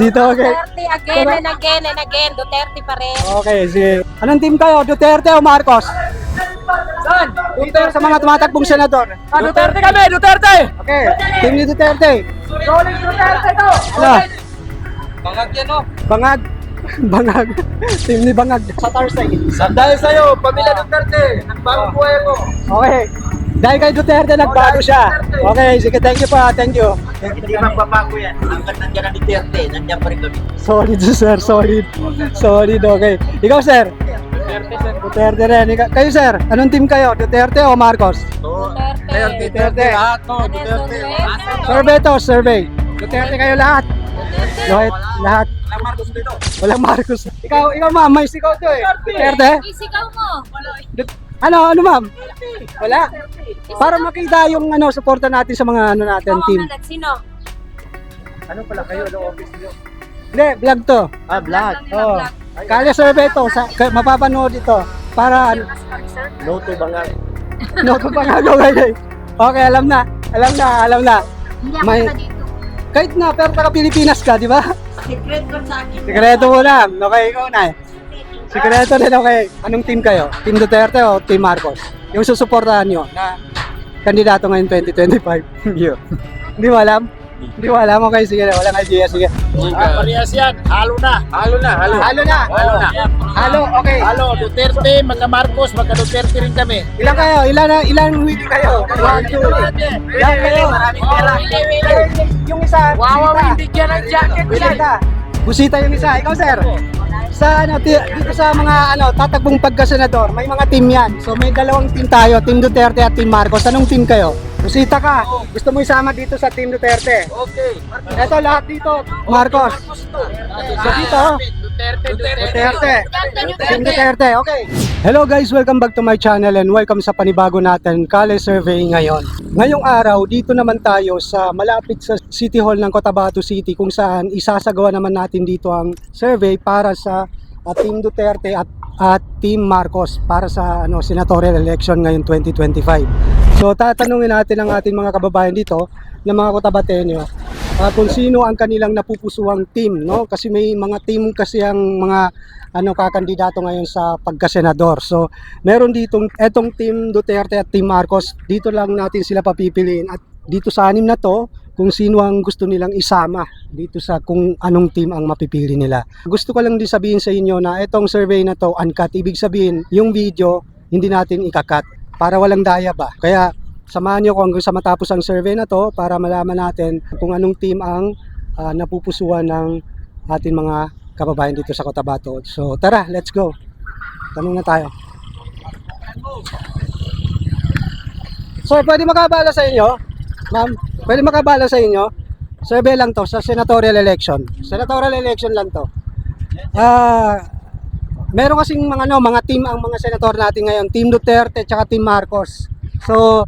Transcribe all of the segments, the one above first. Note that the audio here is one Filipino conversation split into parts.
Dito, okay. Duterte again and again and again. Duterte pa rin. Okay, sige. Anong team kayo? Duterte o Marcos? Saan? Dito sa mga tumatakbong senador. Duterte kami, Duterte! Okay, team ni Duterte. Solid Duterte to! Ano? Bangag yan o. Bangag. Bangag. Team ni Bangag. Sa Tarsay. Dahil sa'yo, pamilya Duterte, nagbagong buhay mo. Okay. Dahil kay Duterte, nagbago siya. Okay, sige, thank you pa, thank you. Hindi magbabago yan. Hanggang nandiyan na Duterte, nandiyan pa rin kami. Solid, sir, solid. Solid, okay. Ikaw, sir? Duterte rin. Kayo, sir? Anong team kayo? Duterte o Marcos? Duterte. Duterte. Lahat to, Duterte. Survey to, survey. Duterte kayo lahat. Lahat, lahat. Walang Marcos dito. Walang Marcos. Ikaw ma'am, may sigaw to eh. Duterte? Isigaw mo. Ano ma'am? Wala. Para makita yung suporta natin sa mga natin Oo, team. Manad, sino? Ano pala kayo, no office nyo? Hindi, vlog to. Vlog. Oo. Kaya survey to, mapapanood ito. Para No to bangag. no to pa nga gawin. Okay, alam na. Hindi May- ako dito. Kahit na, pero taga Pilipinas ka, di ba? Secret ko sa akin. Sikreto mo na. Okay, ikaw na eh. Sikreto din, okay. Anong team kayo? Team Duterte o Team Marcos? Yung susuportahan nyo na kandidato ngayon 2025. Yun. Hindi mo alam? Hindi mo alam? Okay, sige na. Walang idea. Sige. Parehas yan, halo na. Halo na. Halo, okay. Halo, Duterte, magka-Marcos, magka-Duterte rin kami. Ilan kayo? Ilan wili kayo? 1, 2, 3. Ilan kayo? Maraming pera. Yung isa, Wow, busita. hindi dyan ang jacket yan. Busita. Busita yung isa. Ikaw, sir. Sa dito sa mga tatakbong pagkasenador, may mga team yan. So may dalawang team tayo, Team Duterte at Team Marcos. Anong team kayo? Busita ka. Gusto mo isama dito sa Team Duterte. Okay. Eto lahat dito, Marcos. So dito, Duterte. Team Duterte, okay. Hello guys, welcome back to my channel and welcome sa panibago natin Kale Survey ngayon. Ngayong araw, dito naman tayo sa malapit sa City Hall ng Cotabato City kung saan isasagawa naman natin dito ang survey para sa Team Duterte at Team Marcos para sa senatorial election ngayon 2025. So tatanungin natin ang ating mga kababayan dito ng mga Cotabateño kung sino ang kanilang napupusuang team, no? Kasi may mga team kasi ang mga kakandidato ngayon sa pagkasenador. So meron ditong etong Team Duterte at Team Marcos. Dito lang natin sila papipiliin at dito sa anim na to kung sino ang gusto nilang isama dito sa kung anong team ang mapipili nila. Gusto ko lang din sabihin sa inyo na itong survey na to uncut. Ibig sabihin yung video hindi natin ikakat para walang daya ba. Kaya samahan nyo ko hanggang sa matapos ang survey na to para malaman natin kung anong team ang napupusuan ng ating mga kababayan dito sa Cotabato. So tara, let's go. Tanong na tayo. So pwede makabala sa inyo, ma'am? Pwede makabala sa inyo? Survey lang to sa senatorial election. Senatorial election lang to. Meron kasing mga team ang mga senator natin ngayon, Team Duterte at Team Marcos. So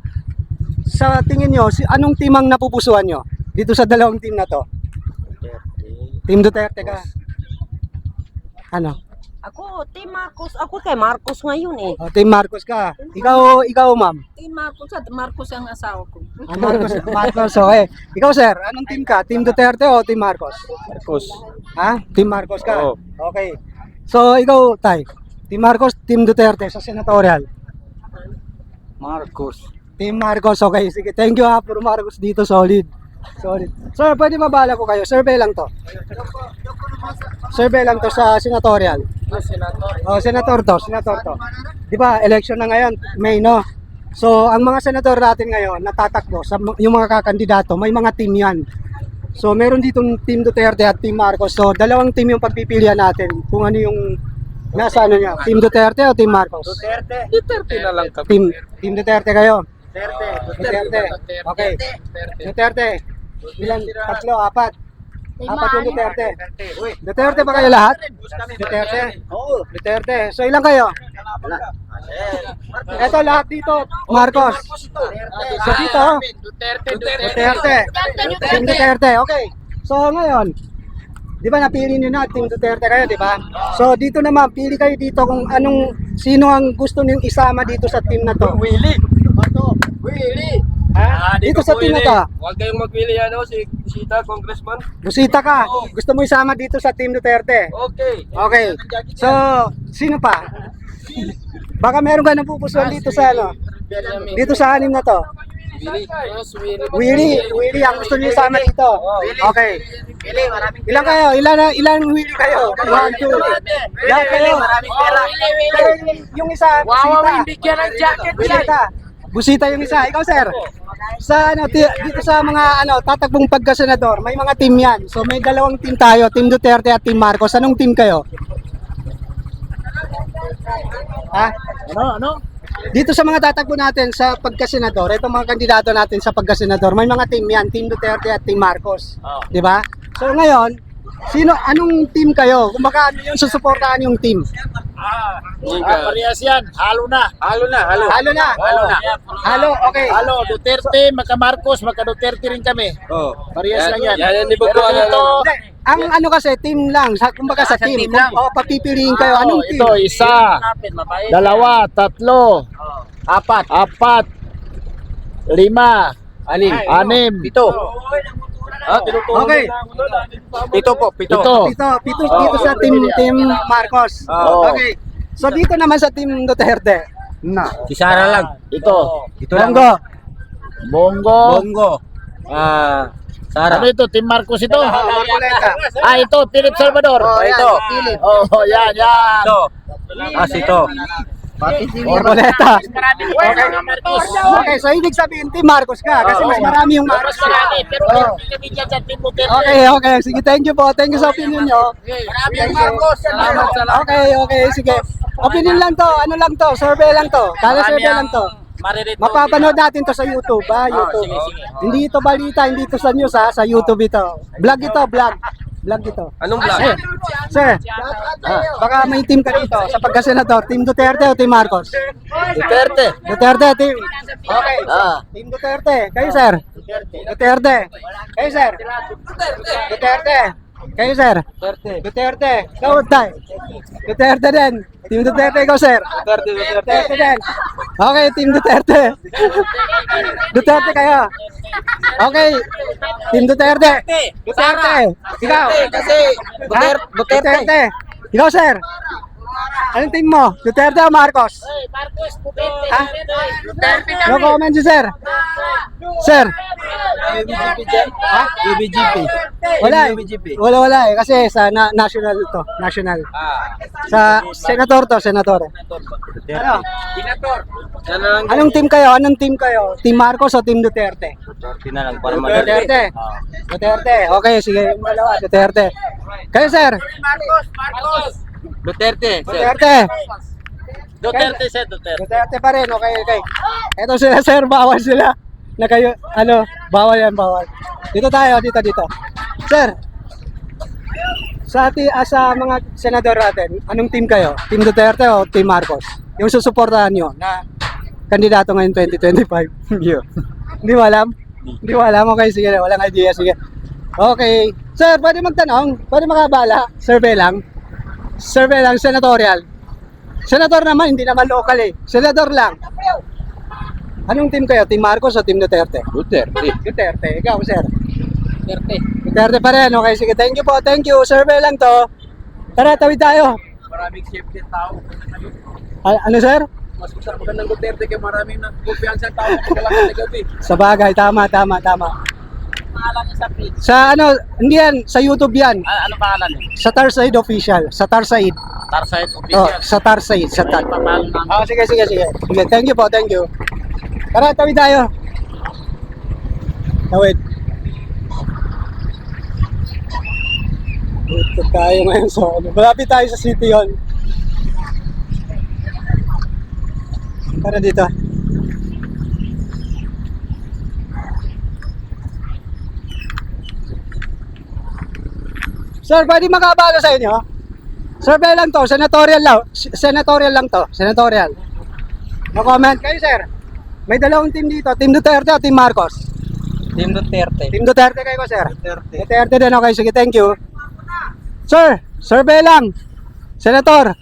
sa tingin nyo, anong team ang napupusuan nyo dito sa dalawang team na to? Team Duterte ka? Ano? Ako, Team Marcos. Ako kay Marcos ngayon eh. Team Marcos ka. Ikaw ma'am. Team Marcos at Marcos ang asawa ko. Marcos, okay. Ikaw sir, anong team ka? Team Duterte o Team Marcos? Marcos. Ha? Team Marcos ka? Oo. Okay. So ikaw, Tay. Team Marcos, Team Duterte sa senatorial? Marcos. Team Marcos, okay. Sige, thank you ha. Puro Marcos dito, solid. Solid. Sir, pwede mabala ko kayo. Survey lang to. Survey lang to sa senatorial. Oh, senator to. Di ba, election na ngayon, May, no? So, ang mga senador natin ngayon, natatakbo, yung mga kakandidato, may mga team yan. So, meron ditong Team Duterte at Team Marcos. So, dalawang team yung pagpipilian natin kung ano yung nasa niya. Team Duterte o Team Marcos? Duterte na lang kami. Team Duterte kayo? Duterte. Okay. Duterte. Ilan? Tatlo, apat. Apat yung Duterte. Duterte ba kayo lahat? Duterte. Duterte. So ilan kayo? Ito lahat dito. Marcos. So dito. Duterte. Team Duterte. Okay. So ngayon, di ba napili niyo na Team Duterte kayo, di ba? So dito naman, pili kayo dito kung sino ang gusto niyong isama dito sa team na to. Willie. Ha? Dito sa team na to. Huwag kayong magpili si Sita, Congressman. Busita ka. Gusto mo isama dito sa Team Duterte? Okay. Okay. So, sino pa? Baka meron ka napupusuan dito sa ano? Dito sa anim na to. Willie ang gusto niyo isama dito. Okay. Pili, maraming Ilan kayo? Ilan Willie kayo? 1, 2. Lahat kayo. maraming pera. Pero yung isa, Busita. ng jacket Busita. Busita yung isa. Ikaw, sir. Sa ano dito sa mga tatakbong pagkasenador, may mga team 'yan. So may dalawang team tayo, Team Duterte at Team Marcos. Anong team kayo? Ha? Ano? Dito sa mga tatakbo natin sa pagkasenador, itong mga kandidato natin sa pagkasenador, may mga team 'yan, Team Duterte at Team Marcos. 'Di ba? So ngayon, anong team kayo? Kung baka ano yung susuportahan yung team? Parehas yan. Halo na. Halo na. Halo, okay. Halo, Duterte, magka-Marcos, magka-Duterte rin kami. Oh. Parehas lang yan. Yan Pero dito, Hindi, ang ano kasi team lang, kumbaga sa team. team lang. Papipiliin kayo anong team? ito, isa, dalawa, tatlo, apat, lima, anim, Pito. Okay. Pito po, pito. Pito dito sa team Marcos. Oo. Okay. So dito naman sa team Duterte. Si Sara lang. ito, Bongo. Bongo. Sara. Ano ito, Team Marcos ito? Marcoleta. Ito, Philip Salvador. ito. Philip. Yan. Ito. Ito. Marcoleta. Okay, so ibig sabihin team Marcos ka kasi mas marami yung Marcos. Pero Oo. kami dyan sa Team Duterte. Okay. Sige, thank you po. Thank you sa opinion nyo. Maraming Marcos. Okay, sige. Opinion lang to. Ano lang to? Survey lang to. Kala survey lang to. Mapapanood natin to sa YouTube, YouTube. sige. Hindi ito balita, hindi ito sa news, sa YouTube ito. Vlog ito, vlog. Vlog ito. Anong vlog? Sir, baka may team ka dito sa pagkasenador. Team Duterte o Team Marcos? Duterte. Duterte, team. Okay. Team Duterte. Kayo, sir? Duterte. Kayo, sir? Duterte. Kayo, sir? Duterte. Ikaw, tay. Duterte din. Team Duterte, ikaw, sir? Duterte din. Okay, Team Duterte. Duterte kayo. Okay. Team Duterte. Duterte. Ikaw. Kasi Duterte. Ikaw, sir? Anong team mo? Duterte o Marcos? Marcos, Duterte. Ha? No comment si sir. Sir? Ha? UBGP. Wala eh. Kasi sa national to. National. Sa senator to. Ano? Anong team kayo? Team Marcos o Team Duterte? Duterte na lang para Duterte. Duterte. Okay, sige. Yung dalawa, Duterte. Kayo, sir? Duterte. Duterte pa rin. Okay. Eto sila, sir. Bawal sila. Na kayo, bawal yan. Dito tayo, dito. Sir, sa mga senador natin, anong team kayo? Team Duterte o Team Marcos? Yung susuportahan nyo na kandidato ngayon 2025. Hindi mo alam? Hindi mo alam? Okay, sige. Walang idea. Sige. Okay. Sir, pwede magtanong? Pwede makabala? Survey lang, senatorial. Senador naman, hindi naman local eh. Senador lang. Anong team kayo? Team Marcos o Team Duterte? Duterte. Ikaw, sir? Duterte pa rin. Okay, sige. Thank you po. Thank you. Survey lang to. Tara, tawid tayo. Maraming safety tao. Ano, sir? Mas gusto ko ng Duterte kaya maraming kumpiyansa ang tao pagkalakad na gabi. Sa bagay. Tama. Pangalan niya sa page. Sa hindi yan. Sa YouTube yan. Ano pangalan niya? Sa Tarsaid Official. Sa Tarsaid. Tarside Oh, Official. sa Tarsaid. Sa Tar. Papalo namin. Oh, sige. Sige, thank you po. Tara, tawid tayo. Tawid. Ito tayo ngayon sa malapit tayo sa City Hall. Tara dito. Sir, pwede makabalo sa inyo? Survey lang to, senatorial lang to. No comment. Kayo, sir? May dalawang team dito, Team Duterte o Team Marcos? Team Duterte. Team Duterte kayo, sir? Duterte din, okay. Sige, thank you. Sir, survey lang. Senator,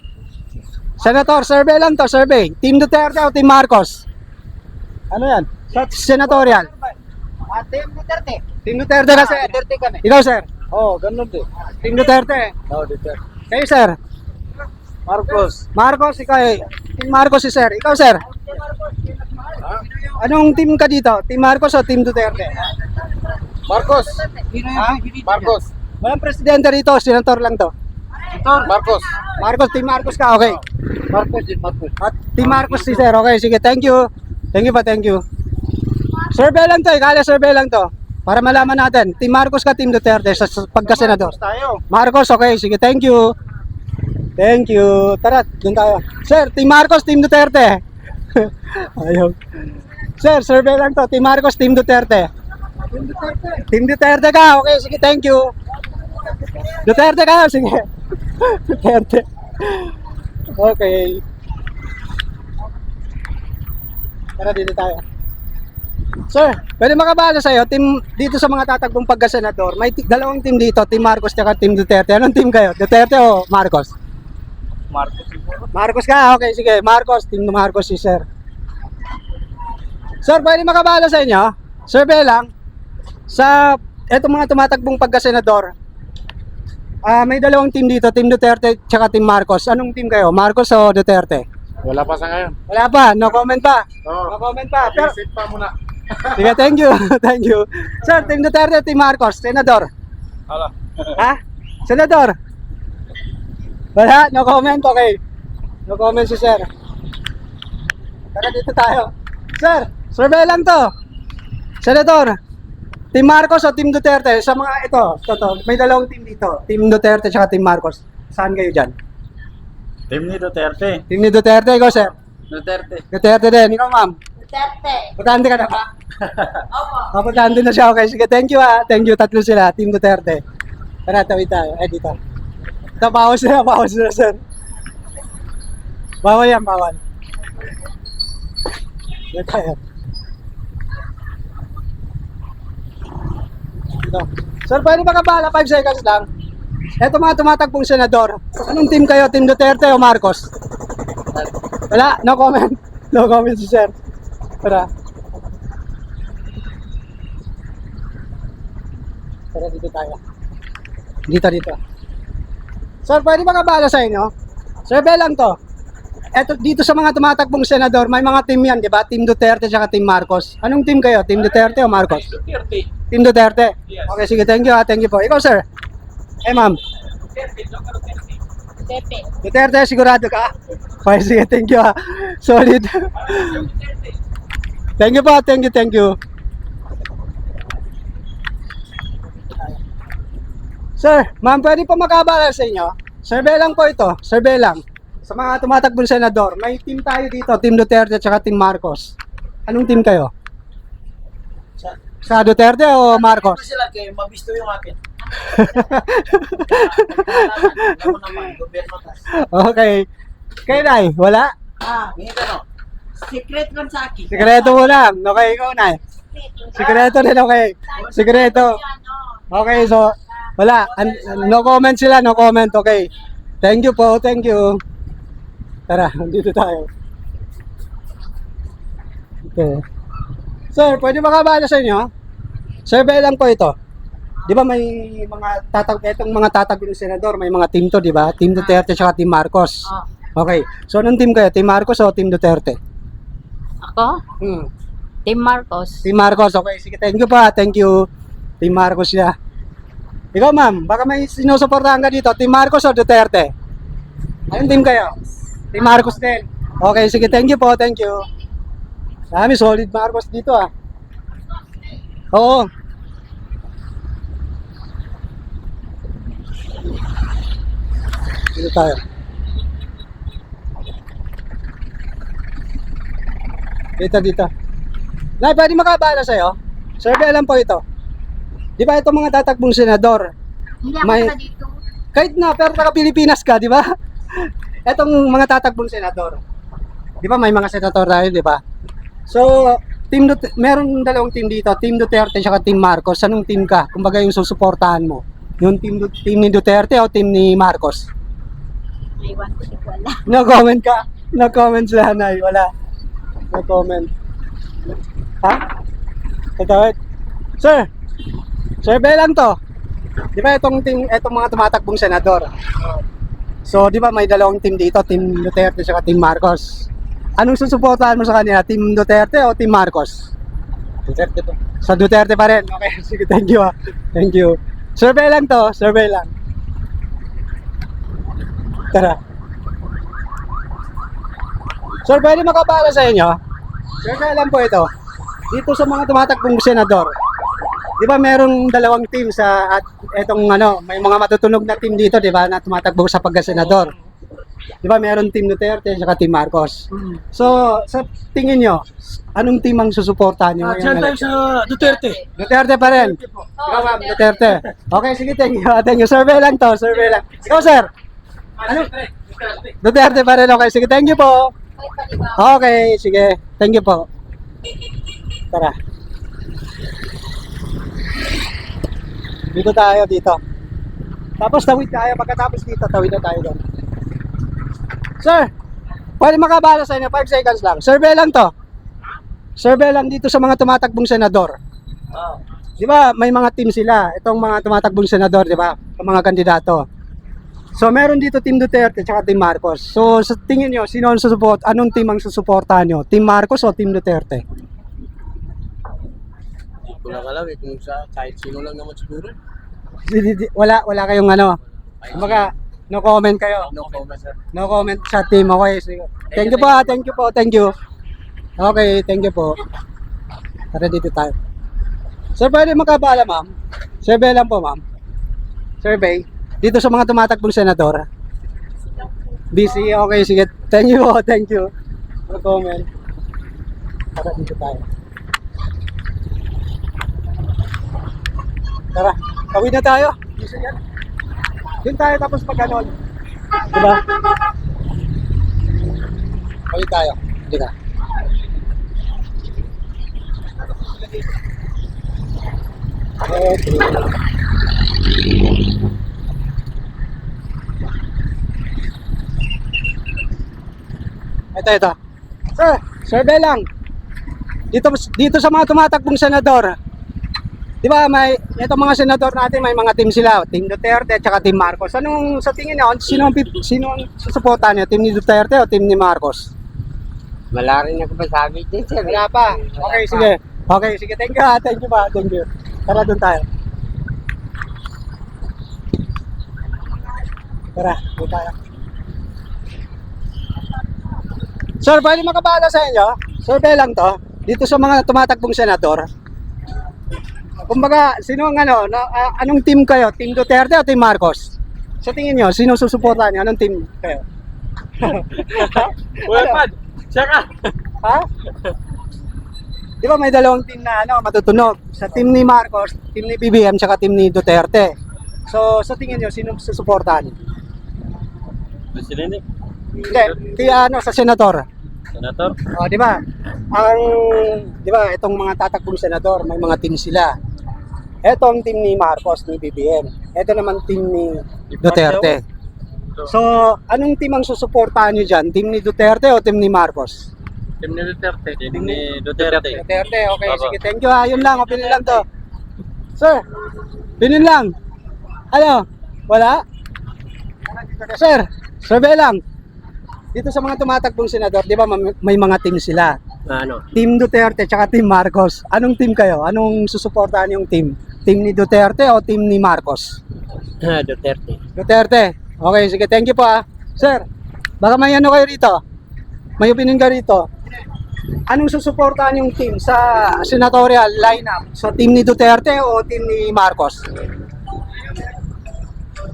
survey lang to, survey. Team Duterte o Team Marcos? Ano yan? Sa senatorial. Team Duterte. Team Duterte ka, sir. Duterte kami. Ikaw, sir. Oo, ganun din. Team Duterte. Oo, Duterte. Kayo, sir. Marcos. Marcos, ikaw eh. Team Marcos si sir. Ikaw, sir. Anong team ka dito? Team Marcos o Team Duterte? Marcos. Ha? Marcos. Walang presidente rito, senator lang to. Marcos. Marcos, Team Marcos ka, okay. Marcos din, Marcos. At Team Marcos si sir, okay. Sige, thank you. Thank you pa, thank you. Survey lang to, ikala survey lang to. Para malaman natin, Team Marcos ka, Team Duterte sa pagka-senador. Tayo. Marcos, okay. Sige, thank you. Thank you. Tara, dun tayo. Sir, Team Marcos, Team Duterte. Ayaw. Sir, survey lang to. Team Marcos, Team Duterte. Team Duterte ka. Okay, sige, thank you. Duterte ka. Sige. Duterte. Okay. Tara, dito tayo. Sir, pwede makabala sa'yo, team dito sa mga tatakbong pagka-senador, may dalawang team dito, Team Marcos at Team Duterte. Anong team kayo? Duterte o Marcos? Marcos siguro. Marcos ka, okay, sige. Marcos, Team Marcos si Sir. Sir, pwede makabala sa inyo? Survey lang. Sa etong mga tumatakbong pagka-senador, may dalawang team dito, Team Duterte at Team Marcos. Anong team kayo? Marcos o Duterte? Wala pa sa ngayon. Wala pa, no comment pa. Oo. No comment pa. Pero, Isip pa muna. sige, thank you. Thank you. Sir, Team Duterte, Team Marcos, senador. Hala. Ha? Senador? Wala? No comment? Okay. No comment si sir. Tara dito tayo. Sir, survey lang to. Senador, Team Marcos o Team Duterte? Sa mga ito, may dalawang team dito. Team Duterte at Team Marcos. Saan kayo dyan? Team ni Duterte. Team ni Duterte, ikaw sir. Duterte. Duterte din. Ikaw ma'am. Duterte. Butante ka na ba? Opo. Butante na siya. Okay, sige. Thank you ha. Thank you. Tatlo sila. Team Duterte. Tara, tawid tayo. Dito. Ito, bawal sila. Bawal sila, sir. Bawal yan, bawal. Dito tayo. Dito. Sir, pwede ba kabala? 5 seconds lang. Ito mga tumatagpong senador. Anong team kayo? Team Duterte o Marcos? Wala? No comment? No comment si sir. Tara. Tara, dito tayo. Dito. Sir, pwede ba kabala sa inyo? Survey lang to. Eto, dito sa mga tumatakbong senador, may mga team yan, di ba? Team Duterte at Team Marcos. Anong team kayo? Team Duterte o Marcos? Duterte. Team Duterte? Yes. Okay, sige. Thank you ha. Thank you po. Ikaw, sir? Ma'am. Duterte. Duterte, sigurado ka? Okay, sige. Thank you ha. Solid. Thank you po. Thank you. Sir, ma'am, pwede po makabala sa inyo? Survey lang po ito. Survey lang. Sa mga tumatakbong senador, may team tayo dito, Team Duterte at Team Marcos. Anong team kayo? Sa Duterte o Marcos? Ito sila kayo, mabisto yung akin. Ako naman, gobyerno tas. Okay. Kayo na wala? Ngayon ano? Secret lang sa akin. Sikreto mo lang. Okay, ikaw na Sikreto din, okay. Sikreto. Okay, so, wala. No comment sila, no comment. Okay. Thank you po, thank you. Tara, dito tayo. Okay. Sir, pwede makabala sa inyo? Survey lang po ito. Di ba may mga itong mga tatagong senador, may mga team to, di ba? Team Duterte at Team Marcos. Okay. So, anong team kayo? Team Marcos o Team Duterte? Ako? Team Marcos. Team Marcos, okay. Sige, thank you pa. Thank you. Team Marcos siya. Ikaw, ma'am, baka may sinusuportahan ka dito. Team Marcos o Duterte? Anong team kayo? Team Marcos din. Okay, sige, thank you po. Thank you. Dami, solid Marcos dito ah. Oo. Dito tayo. Dito. Nay, pwede makabala sa'yo? Survey lang po ito. Di ba itong mga tatakbong senador? Hindi May- ako dito. Kahit na, pero taga-Pilipinas ka, di ba? Itong mga tatakbong senador. Di ba may mga senador tayo, di ba? So, meron dalawang team dito, Team Duterte at Team Marcos. Anong team ka? Kumbaga yung susuportahan mo. Yung team ni Duterte o team ni Marcos? Iwan ko, di ko alam. No comment ka. No comment sila, Nay. Wala. No comment. Ha? Ito, sir. Survey lang to. Di ba itong mga tumatakbong senador? So, di ba may dalawang team dito, Team Duterte at Team Marcos. Anong susuportahan mo sa kanila? Team Duterte o Team Marcos? Duterte po. Sa Duterte pa rin. Okay, sige, thank you ah. Thank you. Survey lang to, survey lang. Tara. Sir, pwede makabala sa inyo? Survey lang po ito. Dito sa mga tumatakbong senador. Di ba merong dalawang team sa at etong may mga matutunog na team dito, di ba, na tumatakbo sa pagka-senador. Di ba meron Team Duterte at Team Marcos. So, sa tingin nyo, anong team ang susuportahan nyo? Diyan tayo sa Duterte. Duterte pa rin. Ikaw, ma'am, Duterte. Okay, sige, thank you. Thank you. Survey lang to, survey lang. Ikaw, sir. Ano? Duterte pa rin. Okay, sige, thank you po. Okay, sige. Thank you po. Tara. Dito tayo, dito. Tapos tawid tayo. Pagkatapos dito, tawid na tayo doon. Sir, pwede makabala sa inyo. 5 seconds lang. Survey lang to. Survey lang dito sa mga tumatakbong senador. Di ba, may mga team sila. Itong mga tumatakbong senador, di ba? Ang mga kandidato. So, meron dito Team Duterte at Team Marcos. So, sa tingin nyo, sino ang susuport? Anong team ang susuportahan nyo? Team Marcos o Team Duterte? Hindi ko lang alam kung kahit sino lang naman siguro. Wala kayong Kumbaga, no comment kayo. No comment, sir. No comment sa team. Okay, sige. Thank you po, thank you po, thank you. Okay, thank you po. Tara dito tayo. Sir, pwede makabala, ma'am? Survey lang po, ma'am. Survey. Dito sa mga tumatakbong senador. Busy, okay, sige. Thank you po, thank you. No comment. Tara dito tayo. Tara, kawin na tayo. Busy yan. Doon tayo tapos pag ganon. Diba? Kawin tayo. Hindi ka. Okay. Ito. Sir, survey lang. Dito sa mga tumatakbong senador. Di ba, itong mga senador natin, may mga team sila, Team Duterte at saka Team Marcos. Anong sa tingin niyo, sino ang susuportahan niyo? Team ni Duterte o Team ni Marcos? Wala rin ako masabi din, sir. Wala pa. Okay, sige. Okay, sige. Thank you, thank you ba. Thank you. Tara, doon tayo. Tara, doon tayo. Sir, pwede makabala sa inyo? Survey lang to. Dito sa mga tumatakbong senador. Kumbaga, sino ang anong team kayo? Team Duterte o Team Marcos? Sa tingin nyo, sino susuportahan nyo? Anong team kayo? Pad, siya ka. Ha? Di ba may dalawang team na matutunog? Sa team ni Marcos, team ni BBM, saka team ni Duterte. So, sa tingin nyo, sino susuportahan? Presidente. Hindi, sa senator. Senator. O, di ba? Di ba, itong mga tatakbong senador, may mga team sila. Ito ang team ni Marcos, ni BBM. Ito naman team ni Duterte. So, anong team ang susuportahan nyo dyan? Team ni Duterte o team ni Marcos? Team ni Duterte. Team ni Duterte. Duterte, okay. Opo. Sige, thank you ha. Yun lang, opinion lang to. Sir, opinion lang. Ano? Wala? Sir, survey lang. Dito sa mga tumatakbong senador, di ba may mga team sila? Ano? Team Duterte tsaka Team Marcos. Anong team kayo? Anong susuportahan yung team? Team ni Duterte o team ni Marcos? Duterte. Duterte. Okay, sige. Thank you po ah. Sir, baka may kayo rito? May opinion ka rito? Anong susuportahan yung team sa senatorial lineup? So, team ni Duterte o team ni Marcos?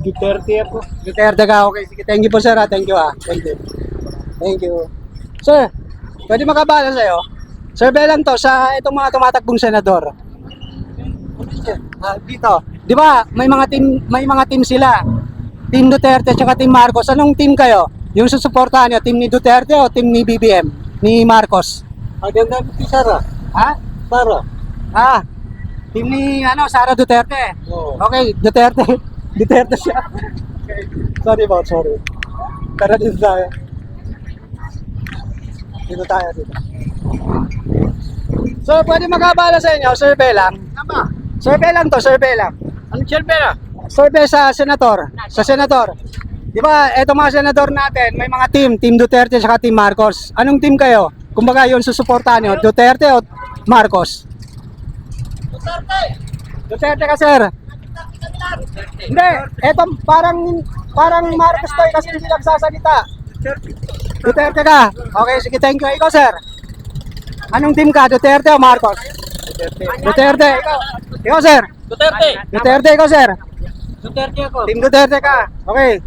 Duterte ako. Duterte ka. Okay, sige. Thank you po, sir. Thank you ah. Thank you. Thank you. Sir, pwede makabala sa'yo? Survey lang to sa itong mga tumatakbong senador. Dito. Di ba, may mga team sila. Team Duterte at Team Marcos. Anong team kayo? Yung susuportahan niyo, team ni Duterte o team ni BBM? Ni Marcos? Aganda ni Sara. Ha? Sara. Team ni Sara Duterte. Oo. Okay, Duterte. Duterte siya. Okay. Sorry. Tara dito tayo. Dito. So, pwede makabala sa inyo, survey lang. Survey lang to, survey lang. Ano Silvera? Survey sa senator. Sa senator. Di ba, eto mga senador natin, may mga team Duterte at team Marcos. Anong team kayo? Kumbaga yun susuportahan nyo, Duterte o Marcos? Duterte ka, sir. Hindi, eto parang Marcos to kasi hindi nagsasalita. Duterte ka. Okay, sige, thank you. Ikaw, sir. Anong team ka, Duterte o Marcos? Duterte. Ikaw, sir. Duterte. Duterte, ikaw, sir. Duterte ako. Team Duterte ka. Okay.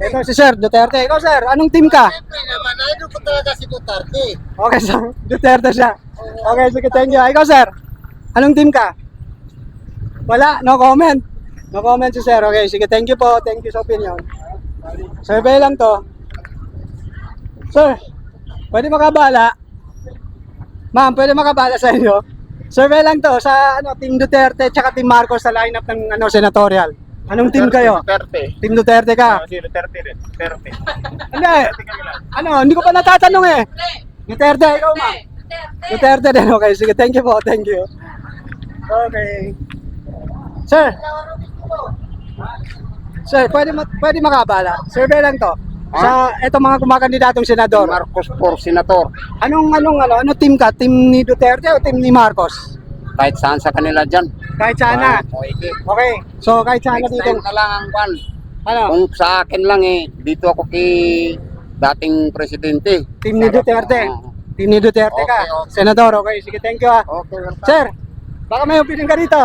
Ito si Sir Duterte. Ikaw, sir, anong team ka? Siyempre naman, idol ko talaga si Duterte. Okay, sir. Duterte siya. Okay, sige, thank you. Ikaw, sir, anong team ka? Wala, no comment. No comment si sir. Okay, sige, thank you po. Thank you sa opinion. Survey lang to. Sir, pwede makabala? Ma'am, pwede makabala sa inyo? Survey lang to sa Team Duterte tsaka Team Marcos sa lineup ng senatorial. Anong team kayo? Duterte. Team Duterte ka? Si Duterte rin. Duterte. Hindi. Hindi ko pa natatanong eh. Duterte, ikaw ma. Duterte din. Okay, sige. Thank you po. Thank you. Okay. Sir. Sir, pwede makabala. Survey lang to. Sa etong mga kumakandidatong senador. Marcos for senator. Ano team ka? Team ni Duterte o team ni Marcos? Kahit saan sa kanila dyan. Kahit sana. Okay. So kahit sana Next dito. time na lang ang kwan. Ano? Kung sa akin lang dito ako kay dating presidente. Team ni Duterte. Team ni Duterte ka. Okay, okay. Senador, okay. Sige, thank you ah. Okay, welcome. Sir, baka may opinion ka dito.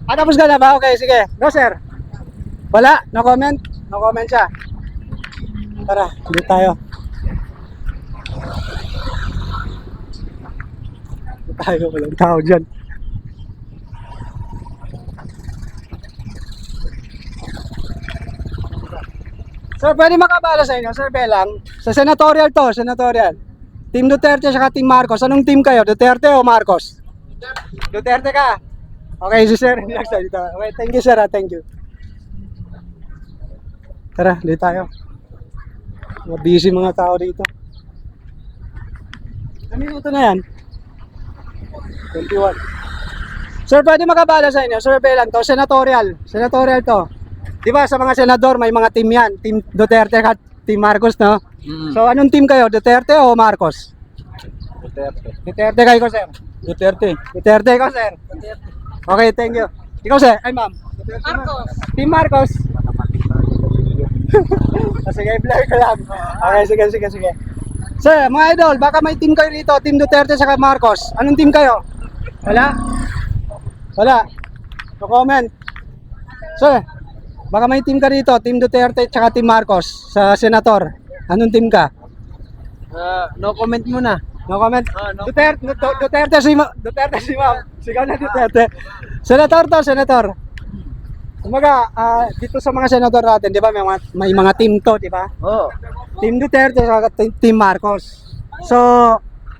Tapos ka na ba? Okay, sige. Go, sir. Wala? No comment? No comment siya. Tara, ulit tayo. Tayo, walang tao dyan. Sir, pwede makabala sa inyo, sir, lang. Sa senatorial to, senatorial. Team Duterte at Team Marcos. Anong team kayo? Duterte o Marcos? Duterte ka? Okay, si sir. Relax tayo dito. Okay, thank you, sir. Thank you. Tara, dito tayo. Mga busy mga tao dito. Ano minuto na yan? 21. Sir, pwede makabala sa inyo. Survey lang to. Senatorial. Senatorial to. Di ba sa mga senador may mga team yan. Team Duterte at Team Marcos, no? So, anong team kayo? Duterte o Marcos? Duterte. Duterte kayo, sir. Duterte. Duterte ikaw, sir. Okay, thank you. Ikaw, sir. Ay, ma'am. Marcos. Team Marcos. Sige, blur ka lang. Okay, sige. Sir, mga idol, baka may team kayo rito. Team Duterte sa Marcos. Anong team kayo? Wala? Wala. No comment. Sir, baka may team ka rito. Team Duterte at Team Marcos sa senator. Anong team ka? No comment muna. No comment. No. Duterte si ma'am. Sigaw na Duterte. Senator to, senator. Kumaga, dito sa mga senador natin, di ba, may mga team to, di ba? Oh. Team Duterte at Team Marcos. So,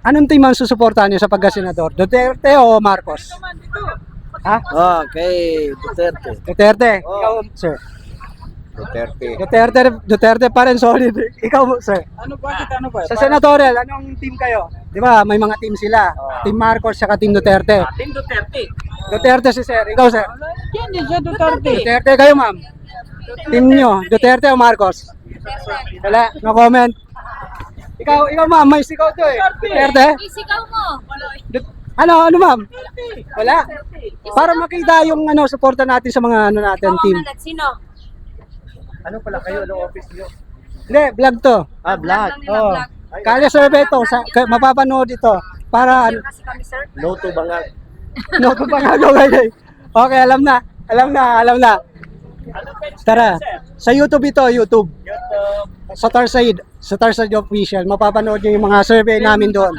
anong team ang susuportahan niyo sa pagka-senador? Duterte o Marcos? Ha? Okay, Duterte. Duterte. Oh. Ikaw, sir. Duterte. Duterte pa rin, solid. Ikaw, sir. Ano ba? Sa senatorial, anong team kayo? Di ba, may mga team sila. Team Marcos at Team Duterte. Team Duterte. Duterte si sir. Ikaw, sir. Hindi siya Duterte. Duterte kayo, ma'am. Team nyo, Duterte o Marcos? Wala, no comment. Ikaw ma'am, may sigaw to eh. Duterte? Isigaw mo. Ano ma'am? Wala. Para makita yung suporta natin sa mga natin Ikaw team. ang nalat. Sino? Ano pala kayo? Ano office niyo? Hindi, vlog to. Vlog. Oh. Kaya survey to, mapapanood ito. Para Kasi kami, sir. Loto Bangag. no to pa nga guys. Okay, alam na. Tara. Sa YouTube ito, YouTube. Sa Tarside Official, mapapanood niyo yung mga survey namin doon.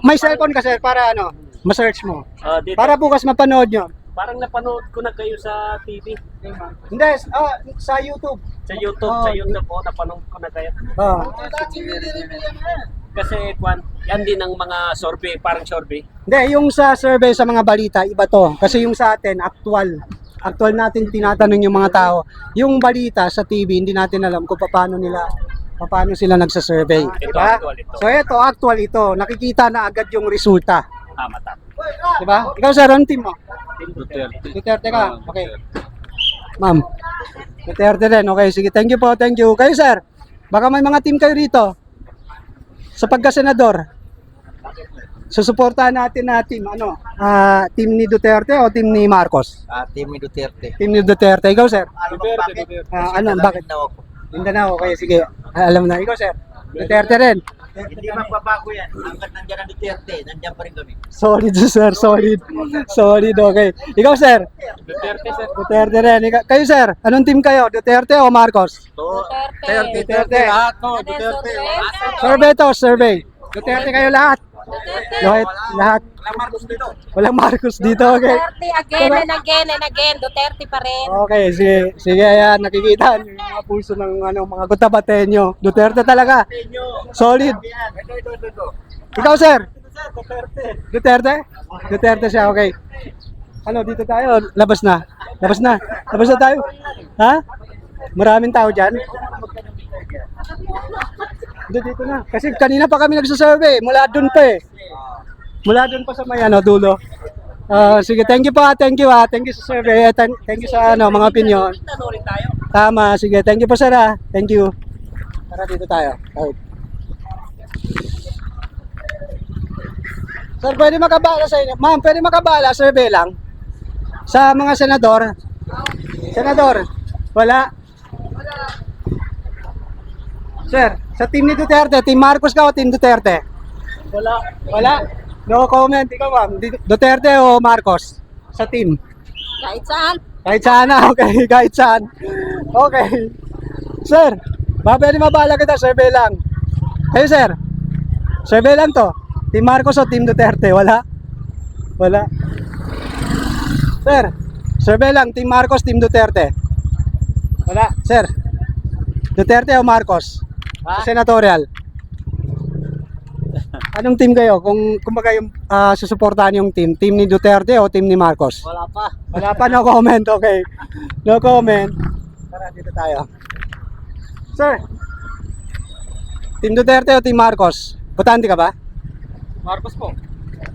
May cellphone kasi para ma-search mo. Dito. Para bukas mapanood nyo. Parang napanood ko na kayo sa TV. Hindi, sa YouTube. Sa YouTube, Oh. sa YouTube po, napanood ko na kayo. Oh. Kasi, yan din ang mga survey, parang survey. Hindi, yung sa survey sa mga balita, iba to. Kasi yung sa atin, actual natin tinatanong yung mga tao. Yung balita sa TV, hindi natin alam kung paano nila paano sila nagsa-survey, di ba? So ito, actual ito. Nakikita na agad yung resulta. Tama, tama. Di ba? Ikaw, sir, anong team mo? Duterte. Duterte ka? Okay. Ma'am, Duterte din. Okay, sige. Thank you po, thank you. Kayo, sir, baka may mga team kayo rito sa pagka-senador. Susuportahan natin na team, team ni Duterte o team ni Marcos? Team ni Duterte. Team ni Duterte. Ikaw, sir? Duterte. Bakit? Mindanao. Okay, sige. Alam na. Ikaw, sir? Duterte rin. Hindi magbabago yan. Hanggat nandiyan ang Duterte, nandiyan pa rin kami. Solid, sir. Solid. Solid, okay. Ikaw, sir? Duterte, sir. Duterte rin. Kayo, sir? Anong team kayo? Duterte o Marcos? Duterte. Duterte. Lahat, no? Duterte. Survey to, survey. Duterte kayo lahat. Lahat. Walang Marcos dito. Walang Marcos dito, okay. Duterte again and again and again. Duterte pa rin. Okay, sige. Sige, ayan. Nakikita niyo yung mga pulso ng mga Cotabateño. Duterte talaga. Solid. Ito. Ikaw, sir? Duterte? Duterte siya, okay. Ano, dito tayo? Labas na. Labas na. Labas na tayo. Ha? Maraming tao dyan? Dito na. Kasi kanina pa kami nagsasurvey. Mula doon pa eh. Mula doon pa sa may dulo. Sige, thank you pa. Thank you Thank you sa survey. Thank you sa mga opinion. Tama. Sige, thank you po sir Thank you. Tara dito tayo. Okay. Sir, pwede makabala sa inyo. Ma'am, pwede makabala. Survey lang. Sa mga senador. Senador. Wala. Sir, sa team ni Duterte, team Marcos ka o team Duterte? Wala? No comment. Ikaw ma'am, Duterte o Marcos? Sa team? Kahit saan. Kahit saan okay. Kahit saan. Okay. Sir, pwede mabala kita, survey lang. Kayo sir, survey lang to. Team Marcos o team Duterte? Wala? Sir, survey lang, team Marcos, team Duterte? Wala. Sir, Duterte o Marcos? Senatorial. Anong team kayo? Kung kumbaga yung susuportahan yung team ni Duterte o team ni Marcos? Wala pa, no comment, okay. No comment. Tara, dito tayo. Sir, team Duterte o team Marcos? Botante ka ba? Marcos po.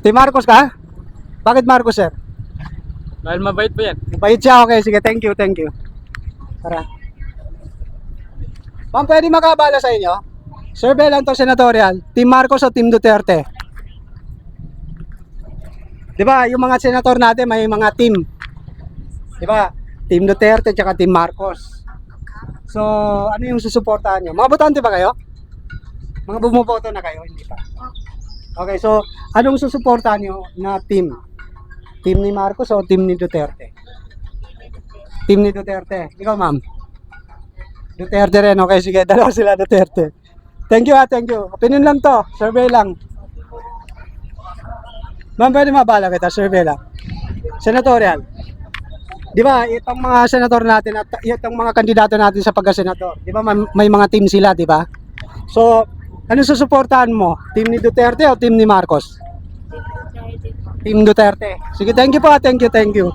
Team Marcos ka? Bakit Marcos, sir? Dahil mabait po yan. Mabait siya, okay. Sige, thank you. Tara. Ma'am, pwede makabala sa inyo? Survey lang to senatorial. Team Marcos o Team Duterte? Di ba, yung mga senator natin may mga team. Di ba? Team Duterte tsaka Team Marcos. So, ano yung susuportahan nyo? Mga botante ba kayo? Mga bumuboto na kayo? Hindi pa. Okay, so, anong susuportahan nyo na team? Team ni Marcos o team ni Duterte? Team ni Duterte. Ikaw, ma'am? Duterte rin. Okay, sige. Dalawa sila Duterte. Thank you thank you. Opinion lang to. Survey lang. Ma'am, pwede mabala kita. Survey lang. Senatorial. Di ba, itong mga senator natin at itong mga kandidato natin sa pagka-senator, di ba, may mga team sila, di ba? So, ano susuportahan mo? Team ni Duterte o team ni Marcos? Team Duterte. Sige, thank you po. Thank you.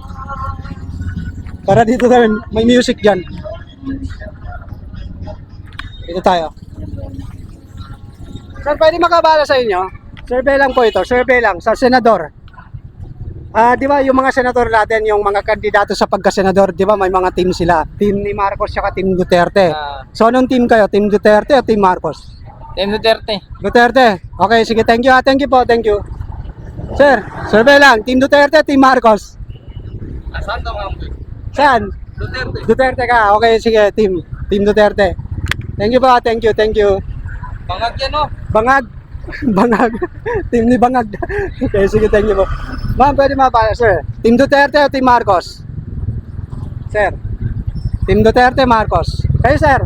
Para dito tayo, may music dyan. Dito tayo. Sir, pwede makabala sa inyo? Survey lang po ito. Survey lang sa senador. Di ba yung mga senador natin, yung mga kandidato sa pagka-senador, di ba may mga team sila? Team ni Marcos at team Duterte. So, anong team kayo? Team Duterte o team Marcos? Team Duterte. Duterte. Okay, sige. Thank you po. Thank you. Sir, survey lang. Team Duterte, team Marcos? Saan ka mga Saan? Duterte. Duterte ka. Okay, sige. Team Duterte. Thank you po. Thank you. Bangag yan, no? Bangag. Team ni Bangag. Okay, sige. Thank you po. Ma'am, pwede mapala, sir. Team Duterte o team Marcos? Sir. Team Duterte, Marcos. Kayo, sir?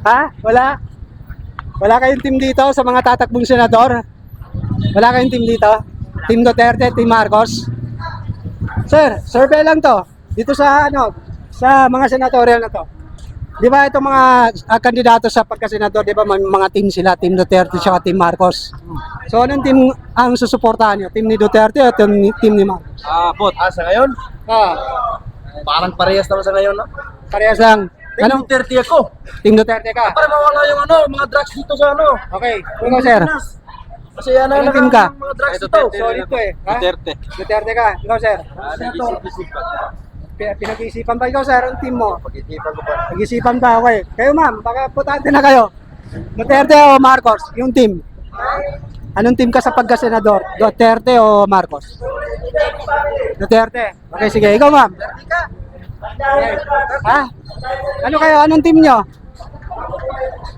Ha? Wala? Wala kayong team dito sa mga tatakbong senador? Wala kayong team dito? Team Duterte, team Marcos? Sir, survey lang to. Dito sa sa mga senatorial na to. Di ba itong mga kandidato sa pagka-senador, di ba may mga team sila, Team Duterte at Team Marcos. So anong team ang susuportahan nyo? Team ni Duterte o team ni Marcos? Sa ngayon? Ah, Parang parehas naman sa ngayon, no? parehas lang. Anong Duterte ako. Team Duterte ka? Para mawala yung mga drugs dito sa Okay. Ikaw, sir. Kasi Anong team ka? mga drugs dito. Solid to eh. Ha? Duterte ka. Ikaw, sir. Pinag-iisipan ba ikaw, sir? Ang team mo? Pag-isipan pa, okay. Kayo, ma'am, baka putante na kayo. Duterte o Marcos? Yung team. Anong team ka sa pagka-senador? Duterte o Marcos? Duterte. Okay, sige. Ikaw, ma'am. Okay. Ha? Ano kayo? Anong team nyo?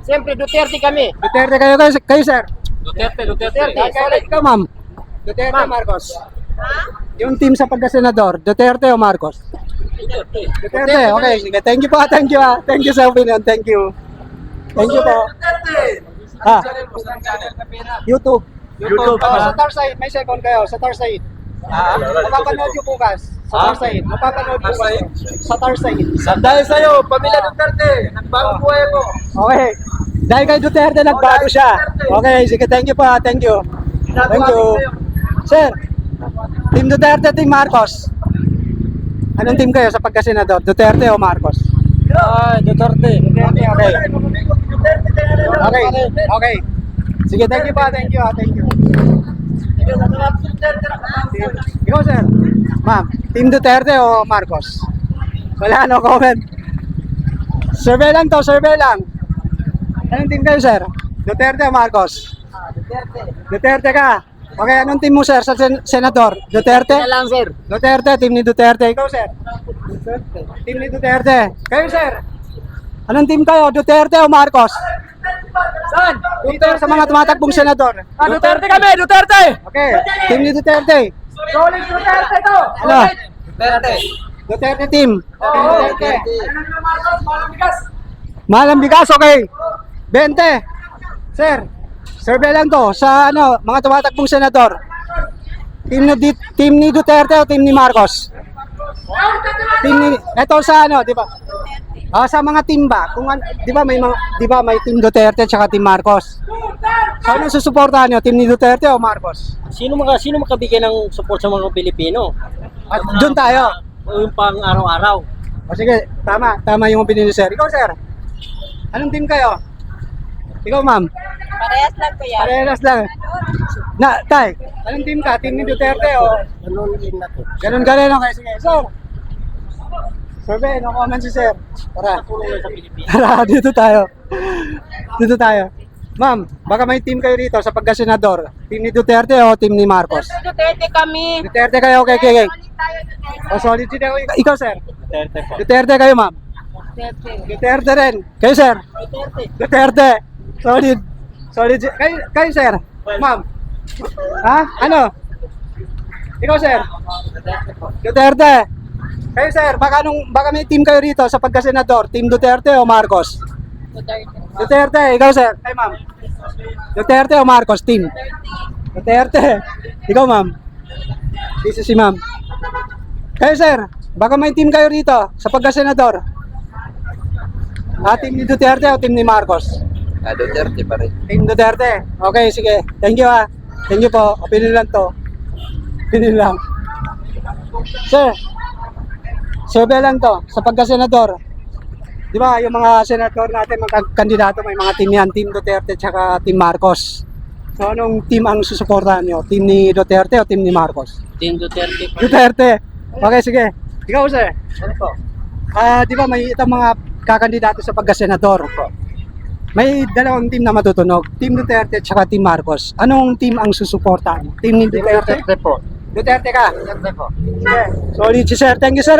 Siyempre, Duterte kami. Duterte kayo, sir. Duterte. Ikaw, ma'am. Duterte o Marcos? Yung team sa pagka-senador, Duterte o Marcos? Duterte. Okay, sige. Thank you po. Thank you sa opinion. Thank you. Thank you po. Ha? YouTube. Sa Tarside, may second kayo. Sa Tarside. Mapapanood yung bukas. Sa Tarside. Mapapanood bukas. Sa Tarside. Dahil sa'yo, pamilya Duterte. Nagbagong buhay ko. Okay. Dahil kay Duterte, nagbago siya. Okay, sige. Thank you po. Thank you. Thank you. Sir, Team Duterte, Team Marcos. Anong team kayo sa pagka-senador? Duterte o Marcos? Duterte. Duterte, okay. Okay. Sige, thank you pa. Thank you. Ikaw, sir. Ma'am, Team Duterte o Marcos? Wala, no comment. Survey lang to, survey lang. Anong team kayo, sir? Duterte o Marcos? Duterte ka. Okay, anong team mo, sir, sa senador? Duterte? lang, sir. Duterte, team ni Duterte. Ikaw, sir? Team ni Duterte. Kayo, sir? Anong team kayo? Duterte o Marcos? Saan? Dito sa mga tumatakbong senador. Duterte kami, Duterte! Okay, team ni Duterte. Solid Duterte to! Ano? Duterte. Duterte team. Team Duterte. Malang bigas. Malang bigas, okay. 20. Sir, survey lang to sa mga tumatakbong senador. Team ni Duterte o team ni Marcos? Ito sa di ba? Sa mga team ba? Kung 'di ba may team Duterte at team Marcos. So ano susuportahan niyo? Team ni Duterte o Marcos? Sino makabigay ng support sa mga Pilipino? At doon tayo. O yung pang araw-araw? O sige, tama yung opinion ni sir. Ikaw, sir. Anong team kayo? Ikaw, ma'am. Parehas lang ko yan. Parehas lang. Tay, anong team ka? Team ni Duterte o? Ganun. Okay, sige. Sir. Survey, no comment si sir. Tara, dito tayo. Ma'am, baka may team kayo dito sa pagka-senador. Team ni Duterte o team ni Marcos? Duterte kami. Duterte kayo, okay. O, solid sila. Ikaw, sir. Duterte kayo, ma'am. Duterte rin. Kayo, sir. Duterte. Solid. Kayo, sir. Ma'am. Ha? Ano? Ikaw, sir. Duterte. Kayo, sir. Baka may team kayo rito sa pagka-senador. Team Duterte o Marcos? Duterte. Ikaw, sir. Kayo, ma'am. Duterte o Marcos team? Duterte. Ikaw, ma'am. This is si ma'am. Kayo, sir. Baka may team kayo rito sa pagka-senador. Team ni Duterte o team ni Marcos? Duterte pa rin. Team Duterte. Okay, sige. Thank you, Thank you po. Opinion lang to. Opinion lang. Sir, survey lang to sa pagka-senador. Di ba, yung mga senador natin, mga kandidato, may mga team yan. Team Duterte tsaka Team Marcos. So, anong team ang susuportahan nyo? Team ni Duterte o team ni Marcos? Team Duterte. Duterte. Okay, sige. Ikaw, sir. Ano po? Di ba, may itong mga kakandidato sa pagka-senador. May dalawang team na matutunog. Team Duterte tsaka Team Marcos. Anong team ang susuportahan? Team ni Duterte? po. Duterte ka? Duterte po. Sige. Solid si sir. Thank you, sir,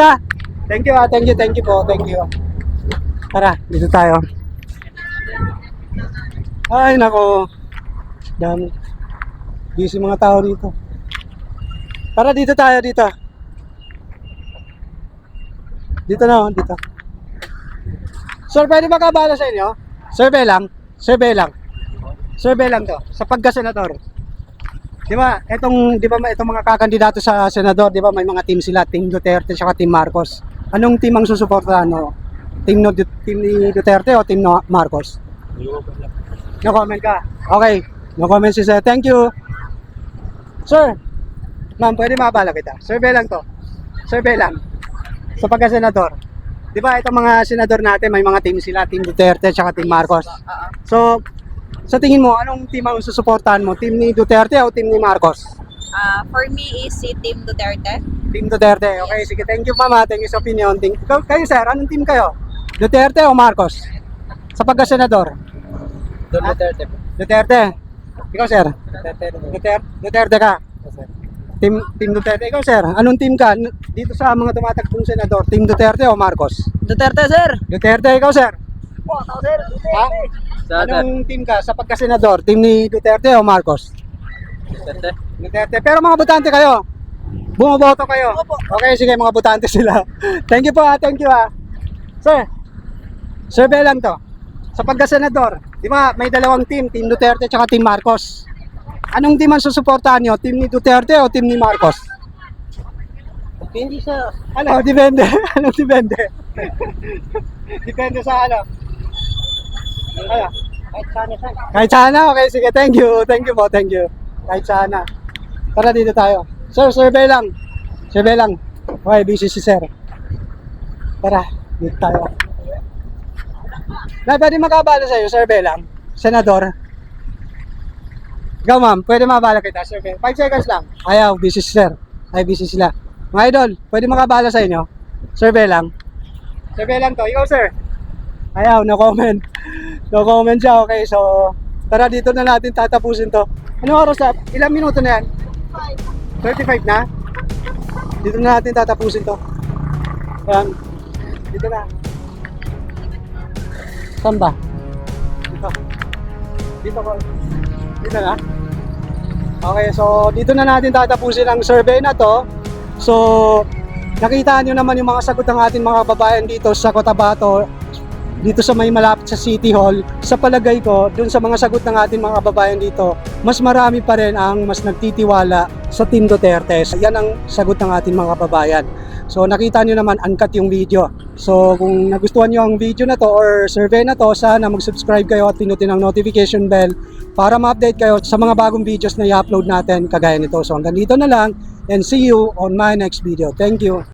Thank you, Thank you po. Thank you. Tara, dito tayo. Ay, nako. Dami. Busy mga tao dito. Tara, dito tayo, dito. Dito na, dito. Sir, pwede ba kabala sa inyo? Survey lang to sa pagka-senador. Di ba itong mga kakandidato sa senador, di ba may mga team sila, Team Duterte at Team Marcos. Anong team ang susuportahan mo? Team ni Duterte o Team Marcos? No comment ka. Okay. No comment si sir. Thank you. Sir. Ma'am, pwede mabala kita. Survey lang to. Survey lang. Sa pagka-senador. Di ba itong mga senador natin, may mga team sila, Team Duterte tsaka Team Marcos. So, sa tingin mo, anong team ang susuportahan mo? Team ni Duterte o team ni Marcos? For me is si Team Duterte. Team Duterte. Okay, sige. Thank you, mama. Thank you sa opinion. Kayo, sir, anong team kayo? Duterte o Marcos? Sa pagka-senador? Duterte. Duterte. Ikaw, sir? Duterte ka? Team Duterte. Ikaw, sir, anong team ka? Dito sa mga tumatakbong senador, Team Duterte o Marcos? Duterte, sir. Duterte. Ikaw, sir? Sir. Ha? Anong team ka sa pagka-senador? Team ni Duterte o Marcos? Duterte. Pero mga botante kayo. Bumoboto kayo. Okay, sige, mga botante sila. Thank you po, thank you ha. Sir, survey lang to. Sa pagka-senador, di ba may dalawang team, Team Duterte at Team Marcos. Anong team ang susuportahan nyo? Team ni Duterte o team ni Marcos? Hindi sa... Ano, depende. Anong depende? Depende sa ano? Ano? Kahit sana, okay, sige, thank you po, thank you. Kahit sana. Tara dito tayo. Sir, survey lang. Survey lang. Okay, busy si sir. Tara, dito tayo. Na, pwede makabala sa'yo, survey lang. Senador. Ikaw ma'am, pwede makabala kita, survey. 5 seconds lang. Ayaw, busy si sir. Ay, busy sila. Mga idol, pwede makabala sa inyo? Survey lang. Survey lang to. Ikaw sir. Ayaw, no comment. No comment siya, okay. So, tara dito na natin tatapusin to. Ano oras na? Ilang minuto na yan? 35 na? Dito na natin tatapusin to. Ayan. Dito na. Saan ba? Dito. Dito ko. Dito na. Okay, so dito na natin tatapusin ang survey na to. So, nakita nyo naman yung mga sagot ng ating mga kababayan dito sa Cotabato, dito sa may malapit sa City Hall. Sa palagay ko, dun sa mga sagot ng ating mga kababayan dito, mas marami pa rin ang mas nagtitiwala sa Team Duterte. Yan ang sagot ng ating mga kababayan. So nakita nyo naman, uncut yung video. So kung nagustuhan nyo ang video na to or survey na to, sana mag-subscribe kayo at pinutin ang notification bell para ma-update kayo sa mga bagong videos na i-upload natin kagaya nito. So hanggang dito na lang and see you on my next video. Thank you.